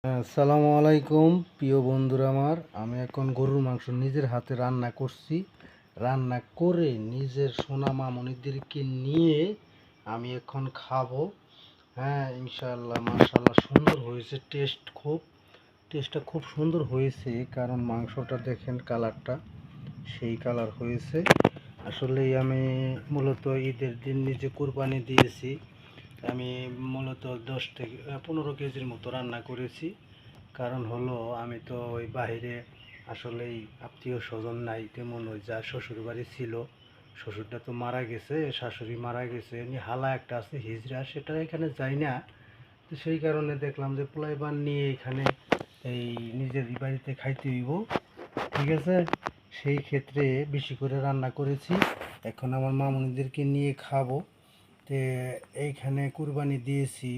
আসসালামু আলাইকুম প্রিয় বন্ধুরা আমার। আমি এখন গরুর মাংস নিজের হাতে রান্না করছি। রান্না করে নিজের সোনা মামনিদেরকে নিয়ে আমি এখন খাবো। হ্যাঁ, ইনশাআল্লাহ মাশাআল্লাহ সুন্দর হয়েছে। টেস্টটা খুব সুন্দর হয়েছে, কারণ মাংসটা দেখেন কালারটা সেই কালার হয়েছে। আসলেই আমি মূলত ঈদের দিন নিজে কুরবানি দিয়েছি। আমি মূলত 10 থেকে 15 কেজির মতো রান্না করেছি। কারণ হলো আমি তো ওই বাইরে আসলেই আত্মীয় স্বজন নাই তেমন। ওই যা শ্বশুর বাড়ি ছিল, শ্বশুরটা তো মারা গেছে, শাশুড়ি মারা গেছে, এমনি হালা একটা আছে হিজড়া, সেটা এখানে যাই না। তো সেই কারণে দেখলাম যে পোলাইবান নিয়ে এখানে এই নিজের বাড়িতে খাইতে হইব, ঠিক আছে। সেই ক্ষেত্রে বেশি করে রান্না করেছি, এখন আমার মামুনিদেরকে নিয়ে খাবো। তে এইখানে কুরবানি দিয়েছি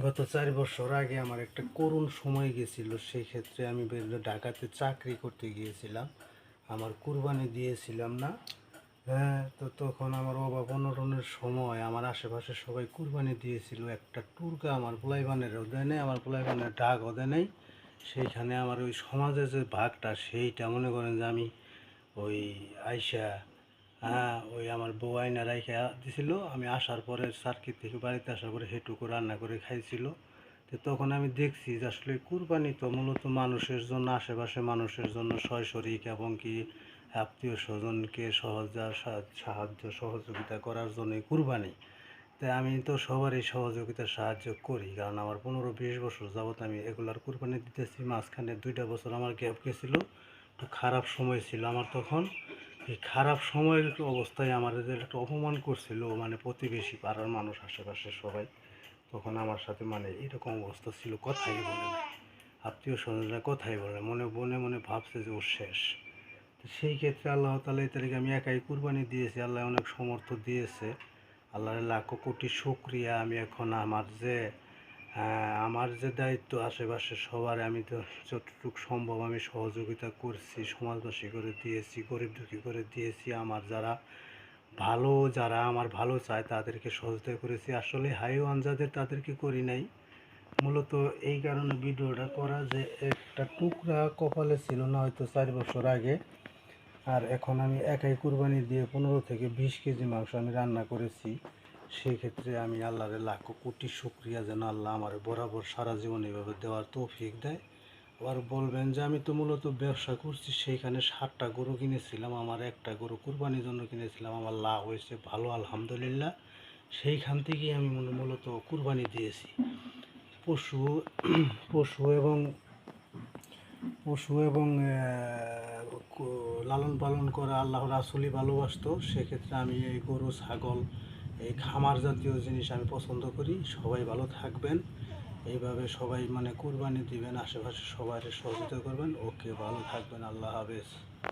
গত 4 বছর আগে। আমার একটা করুণ সময় গেছিলো, সেই ক্ষেত্রে আমি ঢাকাতে চাকরি করতে গিয়েছিলাম, আমার কুরবানি দিয়েছিলাম না। হ্যাঁ, তো তখন আমার অভাব অনটনের সময় আমার আশেপাশে সবাই কুরবানি দিয়েছিল। একটা টুরকা আমার পোলাইবানেরও দেয় নাই, আমার পোলাইবানের ডাকও দেয় নাই। সেইখানে আমার ওই সমাজের যে ভাগটা, সেইটা মনে করেন যে আমি ওই আইসা, হ্যাঁ, ওই আমার বউ আইনা রাইখা দিছিল। আমি আসার পরে সার্কিট থেকে বাড়িতে আসার পরে সেটুকু রান্না করে খাইছিল। তো তখন আমি দেখছি যে আসলে কুরবানি তো মূলত মানুষের জন্য, আশেপাশে মানুষের জন্য, সশরীর এবং কি আত্মীয় স্বজনকে সাহায্য সহযোগিতা করার জন্যই কুরবানি। তাই আমি তো সবারই সহযোগিতা সাহায্য করি, কারণ আমার 15-20 বছর যাবৎ আমি রেগুলার কুরবানি দিতেছি। মাঝখানে 2টা বছর আমার গ্যাপ গেছিলো, একটু খারাপ সময় ছিল আমার তখন। এই খারাপ সময়ের অবস্থায় আমার যে একটা অপমান করছিল, মানে প্রতিবেশী পাড়ার মানুষ, আশেপাশের সবাই, তখন আমার সাথে মানে এরকম অবস্থা ছিল, কথাই বলে না, আত্মীয় স্বজনরা কথাই বলে না, মনে মনে ভাবছে যে ওর শেষ। তো সেই ক্ষেত্রে আল্লাহ তাআলা এই তারিখে আমি একাই কুরবানি দিয়েছি। আল্লাহ অনেক সমর্থ দিয়েছে, আল্লাহর লাখো কোটি শুকরিয়া। আমি এখন আমার যে দায়িত্ব আশেপাশে সবার, আমি তো যতটুকু সম্ভব আমি সহযোগিতা করছি, সমাজবাসী করে দিয়েছি, গরিব দুঃখী করে দিয়েছি। যারা আমার ভালো চায় তাদেরকে সহযোগিতা করেছি। আসলে হাইওয়ান যাদের তাদেরকে করি নাই। মূলত এই কারণে ভিডিওটা করা যে একটা টুকরা কপালে ছিল না হয়তো 4 বছর আগে। আর এখন আমি একাই কুরবানি দিয়ে 15 থেকে 20 কেজি মাংস আমি রান্না করেছি। সেই ক্ষেত্রে আমি আল্লাহরে লাখো কোটি শুকরিয়া, যেন আল্লাহ আমার বরাবর সারা জীবন এভাবে দেওয়ার তৌফিক দেয়। আবার বলবেন যে আমি তো মূলত ব্যবসা করছি, সেইখানে 7টা গরু কিনেছিলাম, আমার একটা গরু কুরবানির জন্য কিনেছিলাম, আমার লাভ হয়েছে ভালো আলহামদুলিল্লাহ। সেইখান থেকেই আমি মূলত কুরবানি দিয়েছি। পশু পশু এবং লালন পালন করা আল্লাহ রাসূলই ভালোবাসতো। সেক্ষেত্রে আমি এই গরু ছাগল, এই খামার জাতীয় জিনিস আমি পছন্দ করি। সবাই ভালো থাকবেন, এইভাবে সবাই মানে কুরবানি দিবেন, আশেপাশে সবাই সহযোগিতা করবেন। ওকে, ভালো থাকবেন, আল্লাহ হাফেজ।